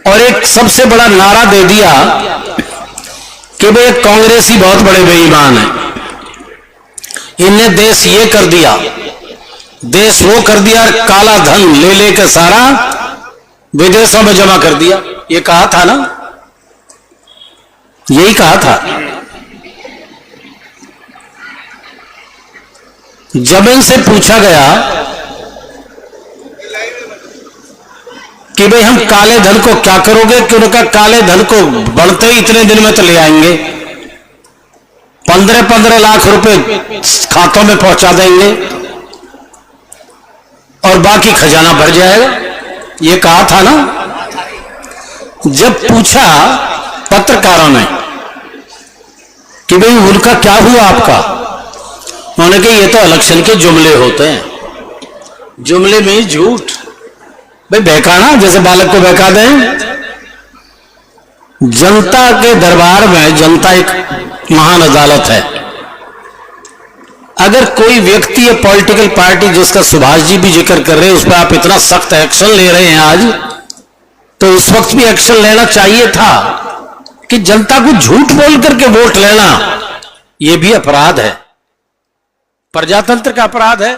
और एक सबसे बड़ा नारा दे दिया कि भाई कांग्रेसी बहुत बड़े बेईमान हैं, इनने देश ये कर दिया, देश वो कर दिया, काला धन ले लेकर सारा विदेशों में जमा कर दिया। ये कहा था ना, यही कहा था। जब इनसे पूछा गया कि भाई हम काले धन को क्या करोगे, कि उनका काले धन को बढ़ते ही इतने दिन में तो ले आएंगे, 15-15 लाख रुपए खातों में पहुंचा देंगे और बाकी खजाना भर जाएगा। ये कहा था ना। जब पूछा पत्रकारों ने कि भाई उनका क्या हुआ आपका, उन्होंने कहा ये तो इलेक्शन के जुमले होते हैं, जुमले में ही झूठ। भाई बहकाना, जैसे बालक को बहका दें। जनता के दरबार में जनता एक महान अदालत है। अगर कोई व्यक्ति या पॉलिटिकल पार्टी जिसका सुभाष जी भी जिक्र कर रहे हैं, उस पर आप इतना सख्त एक्शन ले रहे हैं आज, तो उस वक्त भी एक्शन लेना चाहिए था कि जनता को झूठ बोल करके वोट लेना यह भी अपराध है, प्रजातंत्र का अपराध है।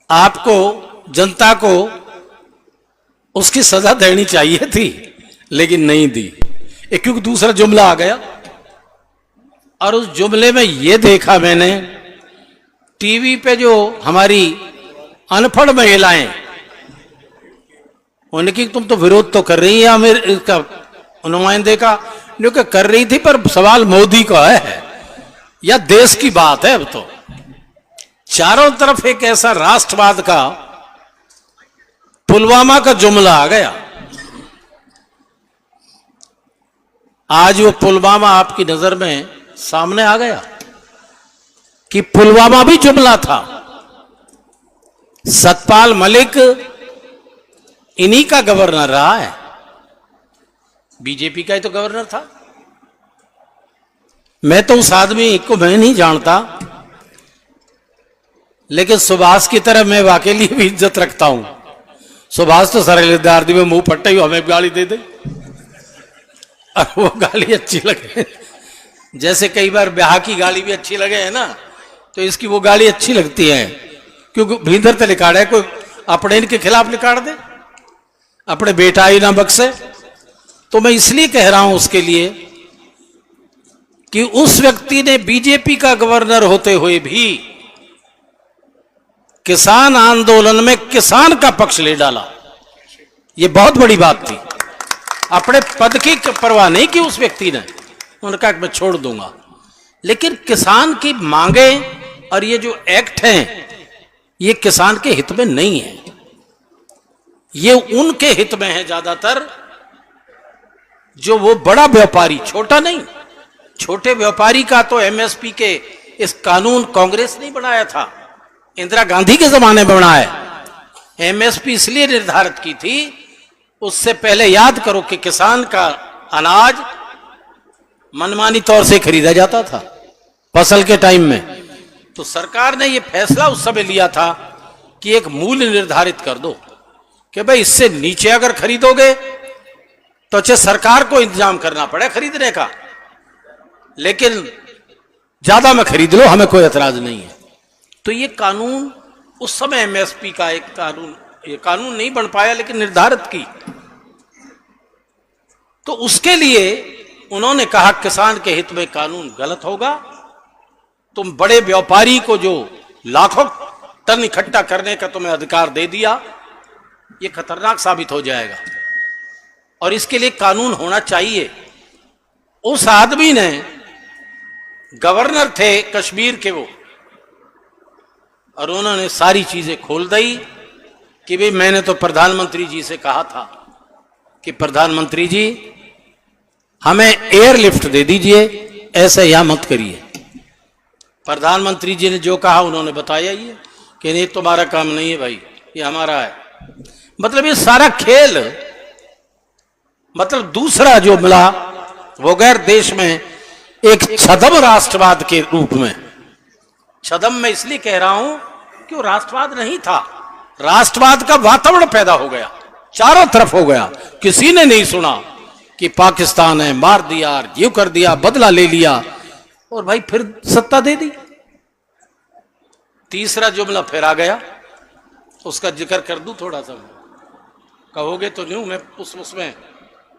आपको जनता को उसकी सजा देनी चाहिए थी, लेकिन नहीं दी, क्योंकि दूसरा जुमला आ गया। और उस जुमले में यह देखा मैंने, टीवी पे जो हमारी अनपढ़ महिलाएं, उनकी तुम तो विरोध तो कर रही है मेरे इसका नुमाइंदे का, क्योंकि कर रही थी, पर सवाल मोदी का है या देश की बात है। अब तो चारों तरफ एक ऐसा राष्ट्रवाद का, पुलवामा का जुमला आ गया। आज वो पुलवामा आपकी नजर में सामने आ गया कि पुलवामा भी जुमला था। सतपाल मलिक इन्हीं का गवर्नर रहा है, बीजेपी का ही तो गवर्नर था। मैं तो उस आदमी को मैं नहीं जानता, लेकिन सुभाष की तरह मैं वाकई लिए भी इज्जत रखता हूं। सुभाष तो सरलेदार दी में मुंह फट्टे ही हमें गाली दे दे और वो गाली अच्छी लगे, जैसे कई बार ब्याह की गाली भी अच्छी लगे है ना, तो इसकी वो गाली अच्छी लगती है, क्योंकि भीतर तो लिखाड़ा है, कोई अपने इनके खिलाफ लिखाड़ दे, अपने बेटा ही ना बख्शे। तो मैं इसलिए कह रहा हूं उसके लिए कि उस व्यक्ति ने बीजेपी का गवर्नर होते हुए भी किसान आंदोलन में किसान का पक्ष ले डाला। यह बहुत बड़ी बात थी। अपने पद की परवाह नहीं की उस व्यक्ति ने, उनका मैं छोड़ दूंगा, लेकिन किसान की मांगे और ये जो एक्ट हैं, ये किसान के हित में नहीं है, ये उनके हित में है ज्यादातर, जो वो बड़ा व्यापारी, छोटा नहीं, छोटे व्यापारी का तो एमएसपी के इस कानून कांग्रेस नहीं बनाया था, इंदिरा गांधी के जमाने में बनाया। एमएसपी इसलिए निर्धारित की थी, उससे पहले याद करो कि किसान का अनाज मनमानी तौर से खरीदा जाता था फसल के टाइम में। तो सरकार ने यह फैसला उस समय लिया था कि एक मूल्य निर्धारित कर दो कि भाई इससे नीचे अगर खरीदोगे तो अच्छे सरकार को इंतजाम करना पड़े खरीदने का, लेकिन ज्यादा में खरीद लो, हमें कोई एतराज नहीं है। तो ये कानून उस समय एमएसपी का एक कानून, ये कानून नहीं बन पाया, लेकिन निर्धारित की। तो उसके लिए उन्होंने कहा किसान के हित में कानून गलत होगा, तुम बड़े व्यापारी को जो लाखों टन इकट्ठा करने का तुम्हें अधिकार दे दिया, यह खतरनाक साबित हो जाएगा और इसके लिए कानून होना चाहिए। उस आदमी ने, गवर्नर थे कश्मीर के वो, और उन्होंने सारी चीजें खोल दी कि भाई मैंने तो प्रधानमंत्री जी से कहा था कि प्रधानमंत्री जी हमें एयरलिफ्ट दे दीजिए, ऐसे यहां मत करिए। प्रधानमंत्री जी ने जो कहा उन्होंने बताया ये कि नहीं तुम्हारा काम नहीं है भाई, ये हमारा है। मतलब ये सारा खेल, मतलब दूसरा जो मिला वो गैर देश में एक छदम राष्ट्रवाद के रूप में। छदम मैं इसलिए कह रहा हूं कि वो राष्ट्रवाद नहीं था, राष्ट्रवाद का वातावरण पैदा हो गया चारों तरफ हो गया, किसी ने नहीं सुना कि पाकिस्तान ने मार दिया, यूं कर दिया, बदला ले लिया, और भाई फिर सत्ता दे दी। तीसरा जुमला फिर आ गया, उसका जिक्र कर दूं थोड़ा सा, कहोगे तो नहीं, मैं उसमें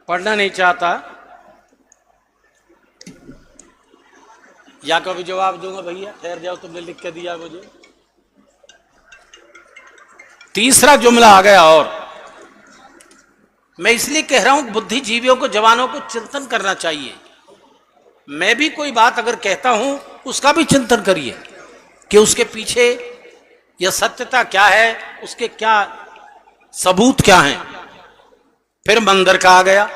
पढ़ना नहीं चाहता, या कभी जवाब दूंगा भैया, ठहर जाओ, तुमने लिख के दिया मुझे। तीसरा जुमला आ गया, और मैं इसलिए कह रहा हूं बुद्धिजीवियों को, जवानों को चिंतन करना चाहिए। मैं भी कोई बात अगर कहता हूं उसका भी चिंतन करिए कि उसके पीछे यह सत्यता क्या है, उसके क्या सबूत क्या हैं। फिर मंदिर का आ गया,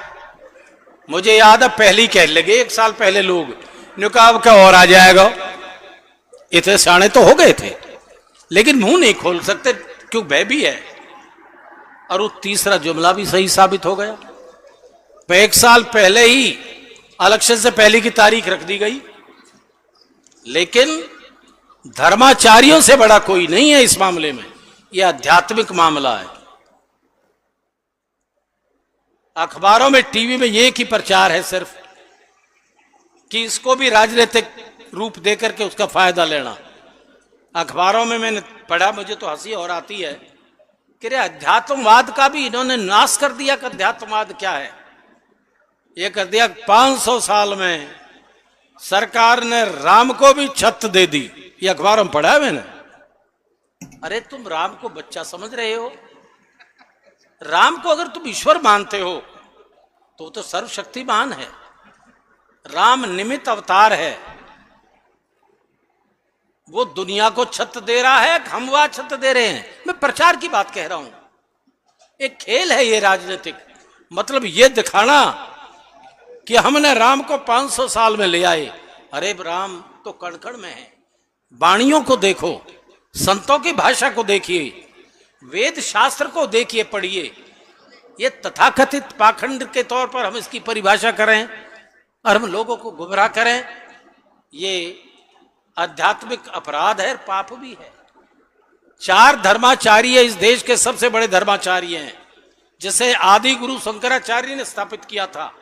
मुझे याद है पहली कह लगे 1 साल पहले लोग ने कहा अब क्या और आ जाएगा, इतने साणे तो हो गए थे, लेकिन मुंह नहीं खोल सकते क्यों, भय भी है। और वो तीसरा जुमला भी सही साबित हो गया। 1 साल पहले ही इलेक्शन से पहले की तारीख रख दी गई, लेकिन धर्माचार्यों से बड़ा कोई नहीं है इस मामले में, यह आध्यात्मिक मामला है। अखबारों में, टीवी में एक ही प्रचार है सिर्फ कि इसको भी राजनीतिक रूप देकर के उसका फायदा लेना। अखबारों में मैंने पढ़ा, मुझे तो हंसी और आती है कि रे अध्यात्मवाद का भी इन्होंने नाश कर दिया कि अध्यात्मवाद क्या है। ये कर दिया 500 साल में सरकार ने राम को भी छत दे दी, ये अखबारों में पढ़ा है मैंने। अरे तुम राम को बच्चा समझ रहे हो? राम को अगर तुम ईश्वर मानते हो तो सर्वशक्तिमान है, राम निमित्त अवतार है, वो दुनिया को छत दे रहा है, हम वह छत दे रहे हैं। मैं प्रचार की बात कह रहा हूं, एक खेल है ये राजनीतिक, मतलब ये दिखाना कि हमने राम को 500 साल में ले आए। अरे राम तो कण कण में है, वाणियों को देखो, संतों की भाषा को देखिए, वेद शास्त्र को देखिए, पढ़िए। ये तथाकथित पाखंड के तौर पर हम इसकी परिभाषा करें और हम लोगों को गुमराह करें, ये आध्यात्मिक अपराध है, पाप भी है। 4 धर्माचार्य इस देश के सबसे बड़े धर्माचार्य हैं, जिसे आदि गुरु शंकराचार्य ने स्थापित किया था।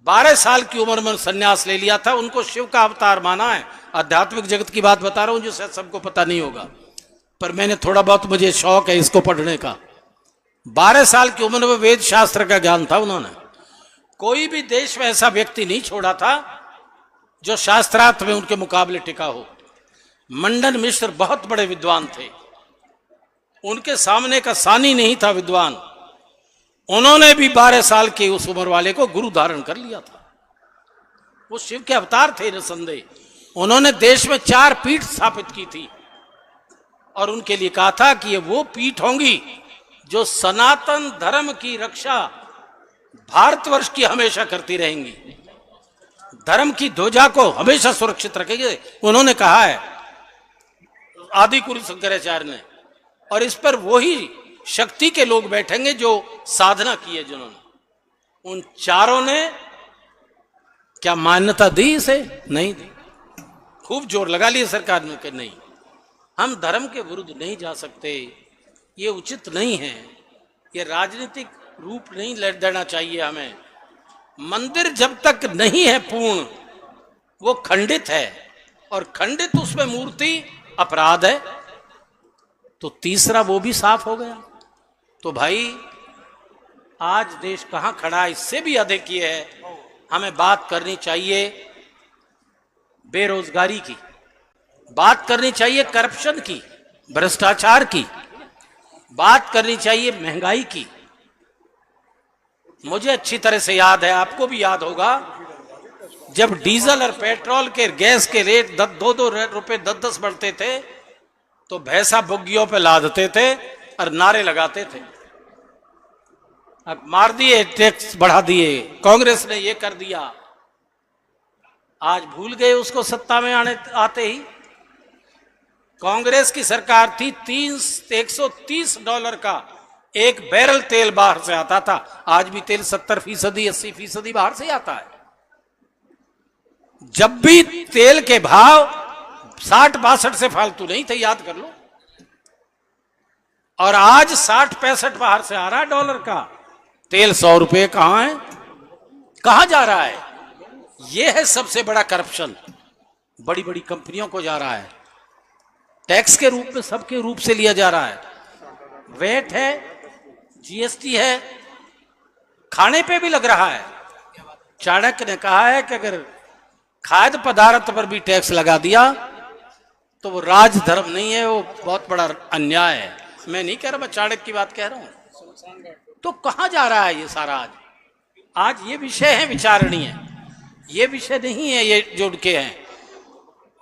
12 साल की उम्र में संन्यास ले लिया था, उनको शिव का अवतार माना है। आध्यात्मिक जगत की बात बता रहा हूं जो शायद सबको पता नहीं होगा, पर मैंने थोड़ा बहुत, मुझे शौक है इसको पढ़ने का। 12 साल की उम्र में वेद शास्त्र का ज्ञान था उन्होंने। कोई भी देश में ऐसा व्यक्ति नहीं छोड़ा था जो शास्त्रार्थ में उनके मुकाबले टिका हो। मंडन मिश्र बहुत बड़े विद्वान थे, उनके सामने का सानी नहीं था विद्वान। उन्होंने भी 12 साल के उस उम्र वाले को गुरु धारण कर लिया था। वो शिव के अवतार थे निसंदेह। उन्होंने देश में 4 पीठ स्थापित की थी और उनके लिए कहा था कि ये वो पीठ होंगी जो सनातन धर्म की रक्षा भारतवर्ष की हमेशा करती रहेंगी, धर्म की ध्वजा को हमेशा सुरक्षित रखेंगे। उन्होंने कहा है आदि गुरु शंकराचार्य ने, और इस पर वही शक्ति के लोग बैठेंगे जो साधना की है जिन्होंने। उन चारों ने क्या मान्यता दी इसे? नहीं दी। खूब जोर लगा लिया सरकार ने कि नहीं, हम धर्म के विरुद्ध नहीं जा सकते, ये उचित नहीं है, ये राजनीतिक रूप नहीं देना चाहिए हमें। मंदिर जब तक नहीं है पूर्ण, वो खंडित है, और खंडित उसमें मूर्ति अपराध है। तो तीसरा वो भी साफ हो गया। तो भाई आज देश कहां खड़ा है, इससे भी अधिक ये है, हमें बात करनी चाहिए बेरोजगारी की, बात करनी चाहिए करप्शन की, भ्रष्टाचार की, बात करनी चाहिए महंगाई की। मुझे अच्छी तरह से याद है, आपको भी याद होगा, जब डीजल और पेट्रोल के गैस के रेट 2-2 रुपए 10-10 बढ़ते थे तो भैंसा बुग्गियों पे लादते थे और नारे लगाते थे, अब मार दिए, टैक्स बढ़ा दिए, कांग्रेस ने ये कर दिया। आज भूल गए उसको सत्ता में आते ही। कांग्रेस की सरकार थी, $130 का एक बैरल तेल बाहर से आता था। आज भी तेल 70%, 80% बाहर से आता है। जब भी तेल के भाव 60-62 से फालतू नहीं थे, याद कर लो। और आज 60-65 बाहर से आ रहा है डॉलर का, तेल 100 रुपए कहां है, कहां जा रहा है? यह है सबसे बड़ा करप्शन, बड़ी बड़ी कंपनियों को जा रहा है, टैक्स के रूप में सबके रूप से लिया जा रहा है, वेट है, जीएसटी है, खाने पे भी लग रहा है। चाणक्य ने कहा है कि अगर खाद्य पदार्थ पर भी टैक्स लगा दिया तो वो राजधर्म नहीं है, वो बहुत बड़ा अन्याय है। मैं नहीं कह रहा, मैं चाणक्य की बात कह रहा हूं। तो कहां जा रहा है ये सारा? आज ये विषय है विचारणीय, ये विषय नहीं है ये जुड़ के हैं।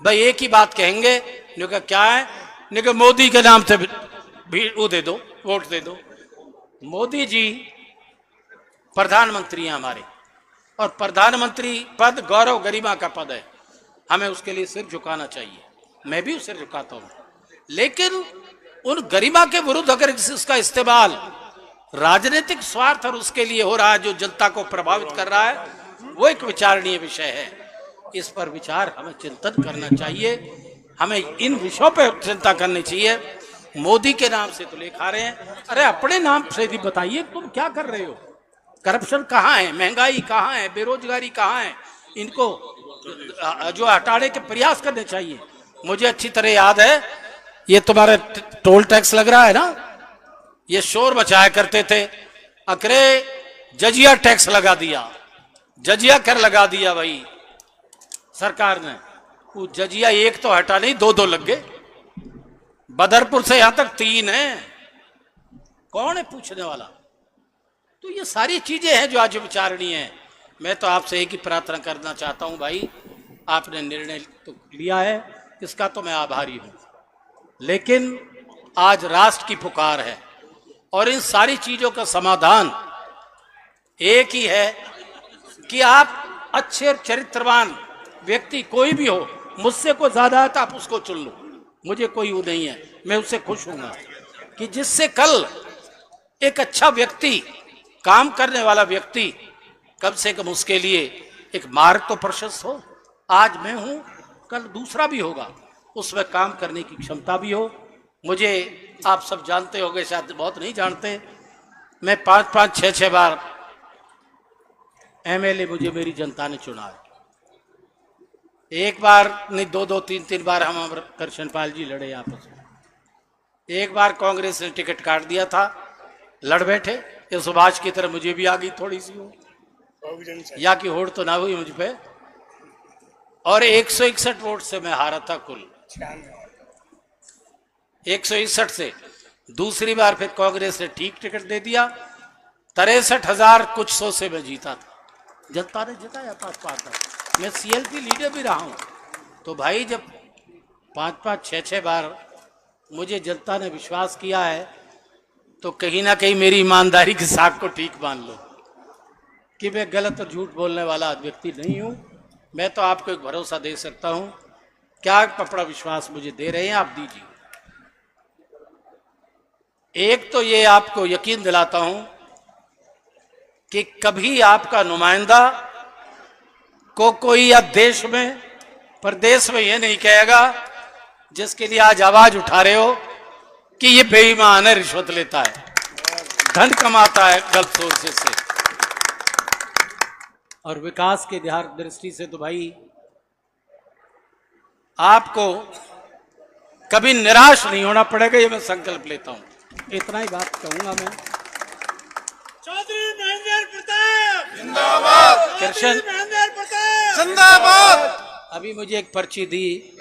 भाई एक ही बात कहेंगे, क्या है, मोदी के नाम से भी वो दे दो, वोट दे दो। मोदी जी प्रधानमंत्री हैं हमारे, और प्रधानमंत्री पद गौरव गरिमा का पद है, हमें उसके लिए सिर झुकाना चाहिए, मैं भी सिर झुकाता हूं। लेकिन उन गरिमा के विरुद्ध अगर इसका इस्तेमाल राजनीतिक स्वार्थ और उसके लिए हो रहा है, जो जनता को प्रभावित कर रहा है, वो एक विचारणीय विषय है। इस पर विचार हमें चिंतन करना चाहिए, हमें इन विषयों पर चिंता करनी चाहिए। मोदी के नाम से तो लेखा रहे हैं, अरे अपने नाम से भी बताइए तुम क्या कर रहे हो? करप्शन कहाँ है, महंगाई कहाँ है, बेरोजगारी कहाँ है? इनको जो हटाने के प्रयास करने चाहिए। मुझे अच्छी तरह याद है, ये तुम्हारे टोल टैक्स लग रहा है ना, ये शोर मचाया करते थे, अकरे जजिया टैक्स लगा दिया, जजिया कर लगा दिया भाई सरकार ने। वो जजिया एक तो हटा नहीं, दो लग गए। बदरपुर से यहां तक 3 है, कौन है पूछने वाला? तो ये सारी चीजें हैं जो आज विचारणीय है। मैं तो आपसे एक ही प्रार्थना करना चाहता हूं भाई, आपने निर्णय तो लिया है, इसका तो मैं आभारी हूं, लेकिन आज राष्ट्र की पुकार है और इन सारी चीजों का समाधान एक ही है कि आप अच्छे चरित्रवान व्यक्ति कोई भी हो, मुझसे को ज्यादा है तो आप उसको चुन लो, मुझे कोई वो नहीं है, मैं उससे खुश हूंगा कि जिससे कल एक अच्छा व्यक्ति, काम करने वाला व्यक्ति, कम से कम उसके लिए एक मार्ग तो प्रशस्त हो। आज मैं हूं, कल दूसरा भी होगा, उसमें काम करने की क्षमता भी हो। मुझे आप सब जानते होंगे, शायद बहुत नहीं जानते, मैं 5-5, 6-6 बार एमएलए मुझे मेरी जनता ने चुना है। एक बार नहीं, 2-2, 3-3 बार हम कृष्णपाल जी लड़े आपस में। एक बार कांग्रेस ने टिकट काट दिया था, लड़ बैठे, ये सुभाष की तरह मुझे भी आ गई थोड़ी सी हो, या की होड़ तो ना हुई मुझ पे, और 161 वोट से मैं हारा था कुल, 161 से। दूसरी बार फिर कांग्रेस ने ठीक टिकट दे दिया, 63,000 कुछ सौ से मैं जीता था, जनता ने जिताया 5-5। मैं सीएलपी लीडर भी रहा हूं। तो भाई जब 5-5, 6-6 बार मुझे जनता ने विश्वास किया है, तो कहीं ना कहीं मेरी ईमानदारी की साख को ठीक मान लो कि मैं गलत और झूठ बोलने वाला व्यक्ति नहीं हूं। मैं तो आपको एक भरोसा दे सकता हूं, क्या पपड़ा विश्वास मुझे दे रहे हैं आप, दीजिए। एक तो ये आपको यकीन दिलाता हूं कि कभी आपका नुमाइंदा को कोई या देश में, प्रदेश में ये नहीं कहेगा जिसके लिए आज आवाज उठा रहे हो कि ये बेईमान है, रिश्वत लेता है, धन कमाता है गलत सोर्सेस से। और विकास के दृष्टि से तो भाई आपको कभी निराश नहीं होना पड़ेगा, ये मैं संकल्प लेता हूं। इतना ही बात कहूंगा मैं। चौधरी महेंद्र प्रताप जिंदाबाद, कृष्ण महेंद्र प्रताप जिंदाबाद। अभी मुझे एक पर्ची दी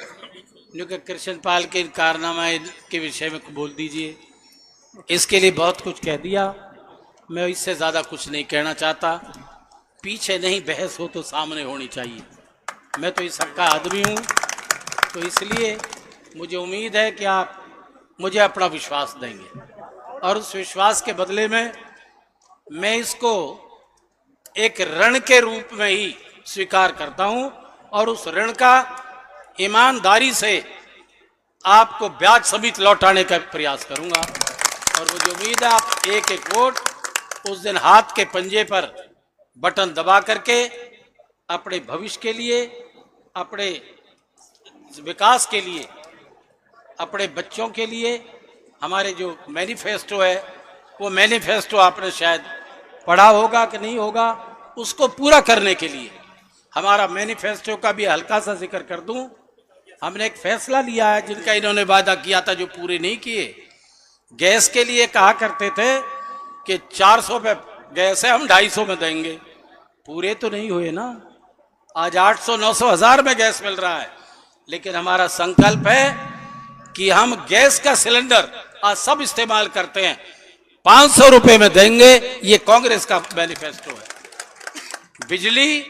जो कि कृष्णपाल के कारनामा के विषय में बोल दीजिए, इसके लिए बहुत कुछ कह दिया, मैं इससे ज़्यादा कुछ नहीं कहना चाहता। पीछे नहीं, बहस हो तो सामने होनी चाहिए। मैं तो इस हक का आदमी हूँ, तो इसलिए मुझे उम्मीद है कि आप मुझे अपना विश्वास देंगे, और उस विश्वास के बदले में मैं इसको एक ऋण के रूप में ही स्वीकार करता हूँ, और उस ऋण का ईमानदारी से आपको ब्याज समेत लौटाने का प्रयास करूंगा। और मुझे उम्मीद है आप एक एक वोट उस दिन हाथ के पंजे पर बटन दबा करके अपने भविष्य के लिए, अपने विकास के लिए, अपने बच्चों के लिए, हमारे जो मैनिफेस्टो है, वो मैनिफेस्टो आपने शायद पढ़ा होगा कि नहीं होगा, उसको पूरा करने के लिए हमारा मैनिफेस्टो का भी हल्का सा जिक्र कर दूं। हमने एक फैसला लिया है, जिनका इन्होंने वादा किया था जो पूरे नहीं किए। गैस के लिए कहा करते थे कि 400 पे गैस है, हम 250 में देंगे, पूरे तो नहीं हुए ना। आज 800, 900, 1000 में गैस मिल रहा है। लेकिन हमारा संकल्प है कि हम गैस का सिलेंडर आज सब इस्तेमाल करते हैं, 500 रुपए में देंगे। ये कांग्रेस का मैनिफेस्टो है। बिजली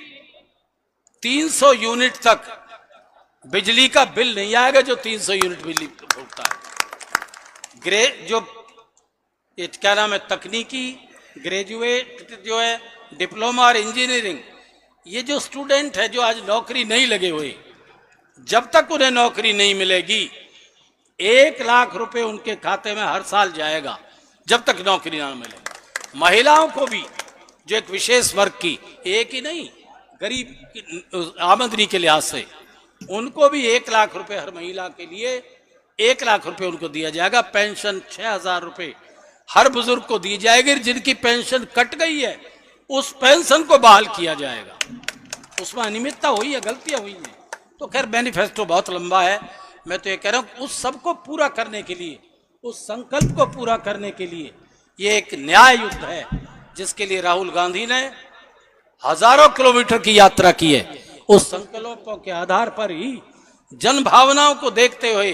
300 यूनिट तक बिजली का बिल नहीं आएगा जो 300 यूनिट बिजली फूकता है। जो ये क्या नाम है, तकनीकी ग्रेजुएट जो है, डिप्लोमा और इंजीनियरिंग, ये जो स्टूडेंट है जो आज नौकरी नहीं लगे हुए, जब तक उन्हें नौकरी नहीं मिलेगी 1 लाख रुपए उनके खाते में हर साल जाएगा, जब तक नौकरी ना मिले। महिलाओं को भी, जो एक विशेष वर्ग की, एक ही नहीं, गरीब आमदनी के लिहाज से, उनको भी 1 लाख रुपए हर महिला के लिए 1 लाख रुपए उनको दिया जाएगा। पेंशन 6000 रुपए हर बुजुर्ग को दी जाएगी। जिनकी पेंशन कट गई है उस पेंशन को बहाल किया जाएगा। उसमें अनियमितता हुई है, गलतियां हुई हैं। तो खैर मैनिफेस्टो बहुत लंबा है। मैं तो ये कह रहा हूं उस सबको पूरा करने के लिए, उस संकल्प को पूरा करने के लिए ये एक न्याय युद्ध है, जिसके लिए राहुल गांधी ने हजारों किलोमीटर की यात्रा की है। उस संकल्पों के आधार पर ही, जन भावनाओं को देखते हुए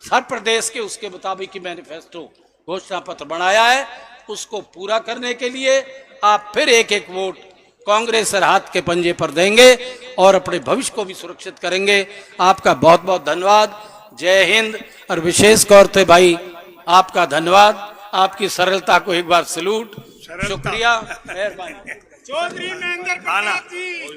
हर प्रदेश के उसके मुताबिक ही मैनिफेस्टो घोषणा पत्र बनाया है। उसको पूरा करने के लिए आप फिर एक एक वोट कांग्रेस और हाथ के पंजे पर देंगे और अपने भविष्य को भी सुरक्षित करेंगे। आपका बहुत बहुत धन्यवाद। जय हिंद। और विशेष तौर से भाई आपका धन्यवाद, आपकी सरलता को एक बार सैल्यूट, शुक्रिया, मेहरबानी। चौधरी महेंद्र प्रताप जी।